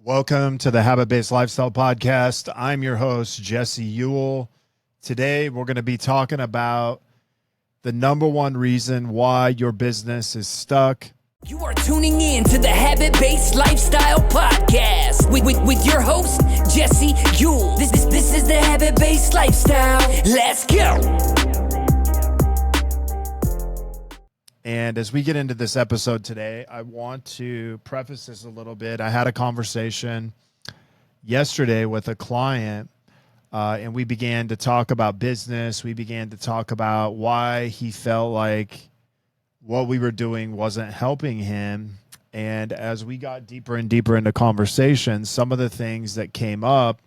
Welcome to the Habit-Based Lifestyle Podcast. I'm your host, Jesse Ewell. Today, we're going to be talking about the number one reason why your business is stuck. You are tuning in to the Habit-Based Lifestyle Podcast with your host, Jesse Ewell. This is the Habit-Based Lifestyle. Let's go. And as we get into this episode today, I want to preface this a little bit. I had a conversation yesterday with a client, and we began to talk about business. We began to talk about why he felt like what we were doing wasn't helping him. And as we got deeper and deeper into conversation, some of the things that came up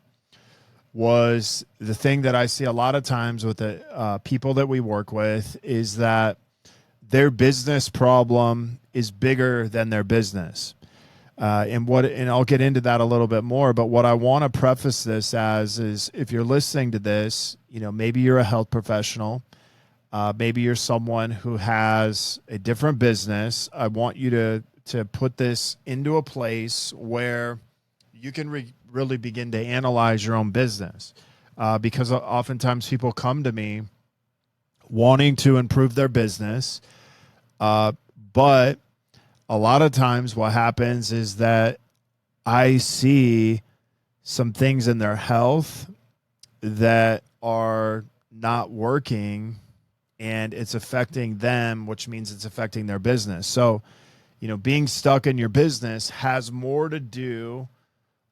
was the thing that I see a lot of times with the people that we work with is that their business problem is bigger than their business. And I'll get into that a little bit more, but what I want to preface this as is if you're listening to this, maybe you're a health professional, maybe you're someone who has a different business. I want you to put this into a place where you can really begin to analyze your own business. Because oftentimes people come to me wanting to improve their business, but a lot of times what happens is that I see some things in their health that are not working and it's affecting them, which means it's affecting their business. So, being stuck in your business has more to do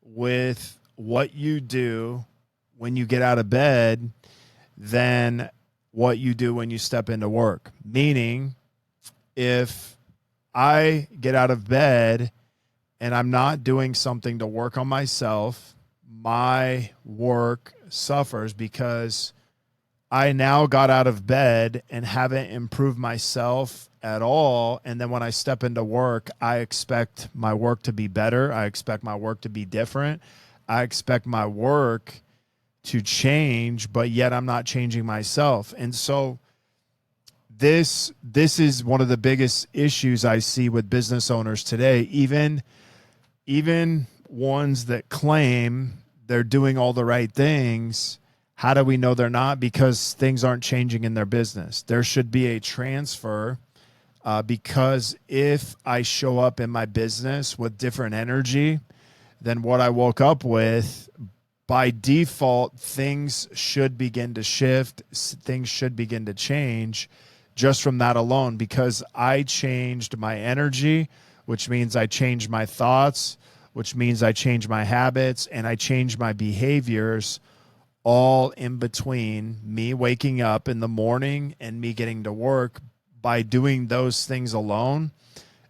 with what you do when you get out of bed than what you do when you step into work. Meaning, if I get out of bed and I'm not doing something to work on myself, my work suffers because I now got out of bed and haven't improved myself at all. And then when I step into work, I expect my work to be better. I expect my work to be different. I expect my work to change, but yet I'm not changing myself. And so This is one of the biggest issues I see with business owners today, even ones that claim they're doing all the right things. How do we know they're not? Because things aren't changing in their business. There should be a transfer because if I show up in my business with different energy than what I woke up with, by default, things should begin to shift. Things should begin to change. Just from that alone, because I changed my energy, which means I changed my thoughts, which means I changed my habits, and I changed my behaviors, all in between me waking up in the morning and me getting to work. By doing those things alone,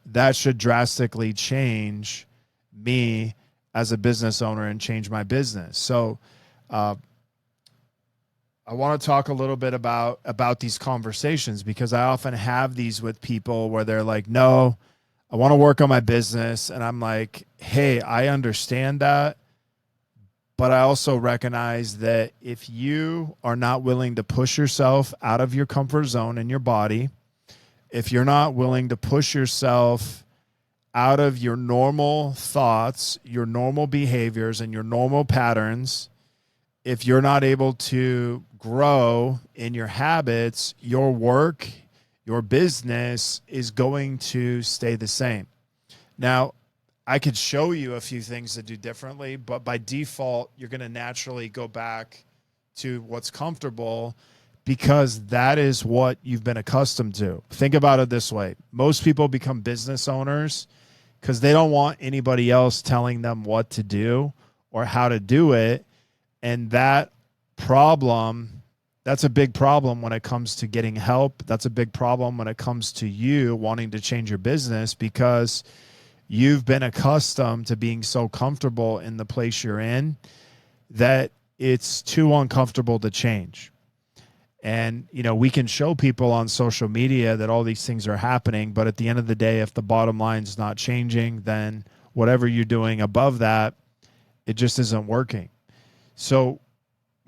that should drastically change me as a business owner and change my business. So, I want to talk a little bit about these conversations because I often have these with people where they're like, no, I want to work on my business. And I'm like, hey, I understand that. But I also recognize that if you are not willing to push yourself out of your comfort zone in your body, if you're not willing to push yourself out of your normal thoughts, your normal behaviors, and your normal patterns, if you're not able to grow in your habits, your work, your business is going to stay the same. Now, I could show you a few things to do differently, but by default, you're going to naturally go back to what's comfortable because that is what you've been accustomed to. Think about it this way. Most people become business owners because they don't want anybody else telling them what to do or how to do it. And that's a big problem when it comes to getting help. That's a big problem when it comes to you wanting to change your business because you've been accustomed to being so comfortable in the place you're in that it's too uncomfortable to change. And, we can show people on social media that all these things are happening, but at the end of the day, if the bottom line is not changing, then whatever you're doing above that, it just isn't working. So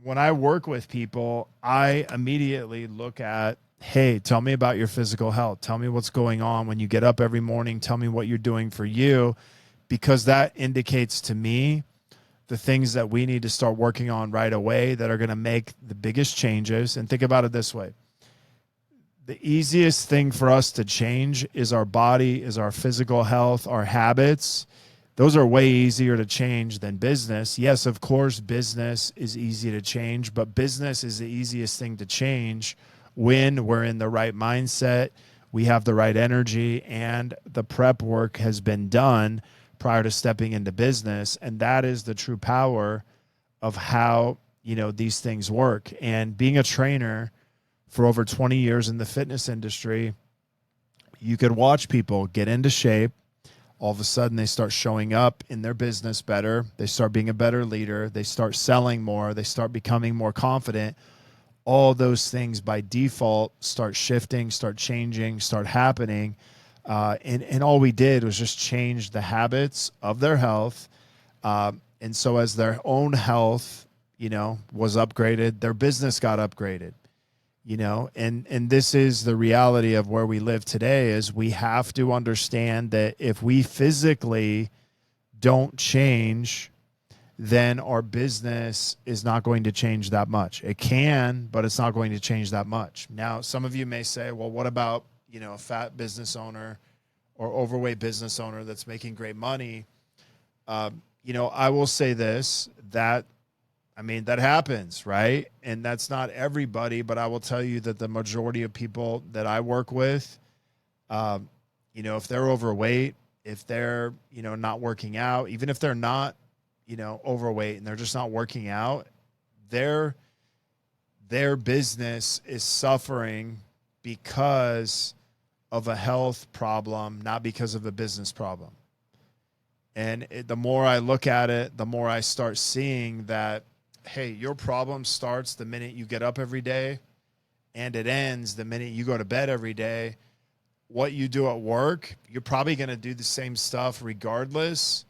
when I work with people, I immediately look at, hey, tell me about your physical health. Tell me what's going on when you get up every morning. Tell me what you're doing for you, because that indicates to me the things that we need to start working on right away that are going to make the biggest changes. And think about it this way. The easiest thing for us to change is our body, is our physical health, our habits. Those are way easier to change than business. Yes, of course, business is easy to change, but business is the easiest thing to change when we're in the right mindset, we have the right energy, and the prep work has been done prior to stepping into business. And that is the true power of how, these things work. And being a trainer for over 20 years in the fitness industry, you could watch people get into shape. All of a sudden, they start showing up in their business better. They start being a better leader. They start selling more. They start becoming more confident. All those things by default start shifting, start changing, start happening. And all we did was just change the habits of their health. And so as their own health, was upgraded, their business got upgraded. And this is the reality of where we live today, is we have to understand that if we physically don't change, then our business is not going to change that much. It can, but it's not going to change that much. Now, some of you may say, well, what about, a fat business owner or overweight business owner that's making great money? I will say this, that happens, right? And that's not everybody, but I will tell you that the majority of people that I work with, if they're overweight, if they're, not working out, even if they're not, overweight and they're just not working out, their business is suffering because of a health problem, not because of a business problem. And the more I look at it, the more I start seeing that, hey, your problem starts the minute you get up every day, and it ends the minute you go to bed every day. What you do at work, you're probably going to do the same stuff regardless,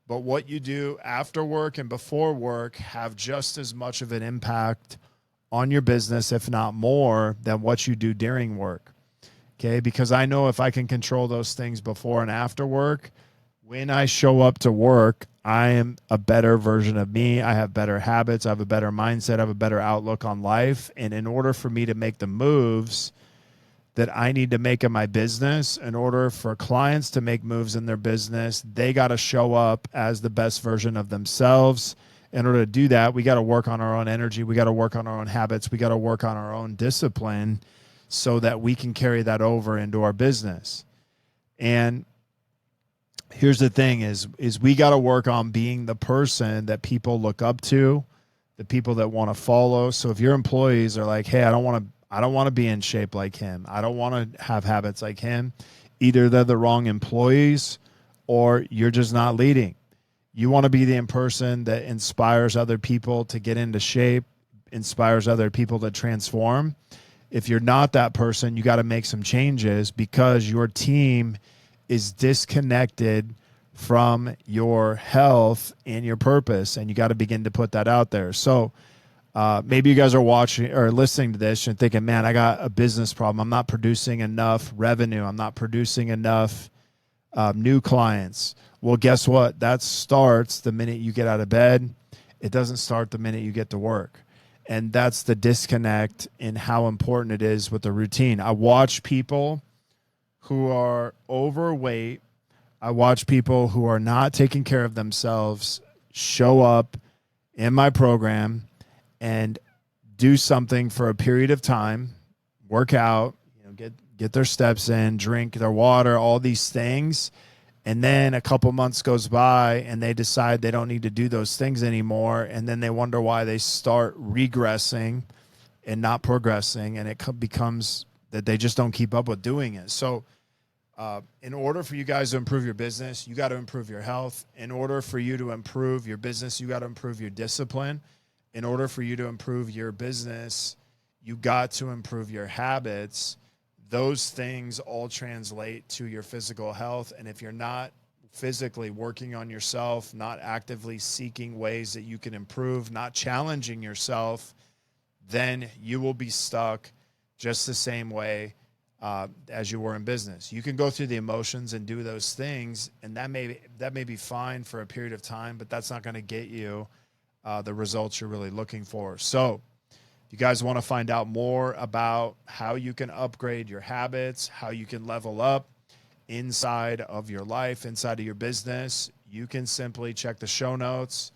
but what you do after work and before work have just as much of an impact on your business, if not more, than what you do during work. Okay, because I know if I can control those things before and after work, when I show up to work, I am a better version of me. I have better habits. I have a better mindset. I have a better outlook on life. And in order for me to make the moves that I need to make in my business, in order for clients to make moves in their business, they got to show up as the best version of themselves. In order to do that, we got to work on our own energy. We got to work on our own habits. We got to work on our own discipline so that we can carry that over into our business. And here's the thing is we got to work on being the person that people look up to, the people that want to follow. So if your employees are like, hey, I don't want to be in shape like him, I don't want to have habits like him, either they're the wrong employees or you're just not leading. You want to be the person that inspires other people to get into shape, inspires other people to transform. If you're not that person, you got to make some changes because your team is disconnected from your health and your purpose, and you got to begin to put that out there. So maybe you guys are watching or listening to this and thinking, man, I got a business problem. I'm not producing enough revenue. I'm not producing enough new clients. Well, guess what? That starts the minute you get out of bed. It doesn't start the minute you get to work. And that's the disconnect in how important it is with the routine. I watch people who are overweight. I watch people who are not taking care of themselves show up in my program and do something for a period of time, work out, get their steps in, drink their water, all these things. And then a couple months goes by and they decide they don't need to do those things anymore. And then they wonder why they start regressing and not progressing. And it becomes that they just don't keep up with doing it. So in order for you guys to improve your business, you got to improve your health. In order for you to improve your business, you got to improve your discipline. In order for you to improve your business, you got to improve your habits. Those things all translate to your physical health. And if you're not physically working on yourself, not actively seeking ways that you can improve, not challenging yourself, then you will be stuck just the same way as you were in business. You can go through the emotions and do those things, and that may be fine for a period of time, but that's not going to get you the results you're really looking for. So if you guys want to find out more about how you can upgrade your habits, how you can level up inside of your life, inside of your business, you can simply check the show notes.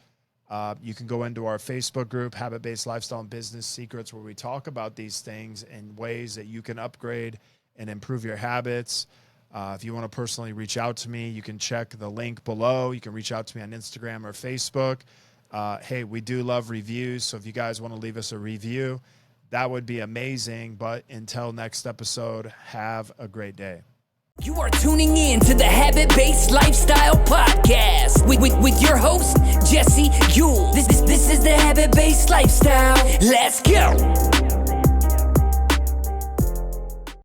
You can go into our Facebook group, Habit-Based Lifestyle and Business Secrets, where we talk about these things and ways that you can upgrade and improve your habits. If you want to personally reach out to me, you can check the link below. You can reach out to me on Instagram or Facebook. Hey, we do love reviews, so if you guys want to leave us a review, that would be amazing. But until next episode, have a great day. You are tuning in to the Habit-Based Lifestyle Podcast with your host, Jesse Ewell. This is the Habit-Based Lifestyle. Let's go.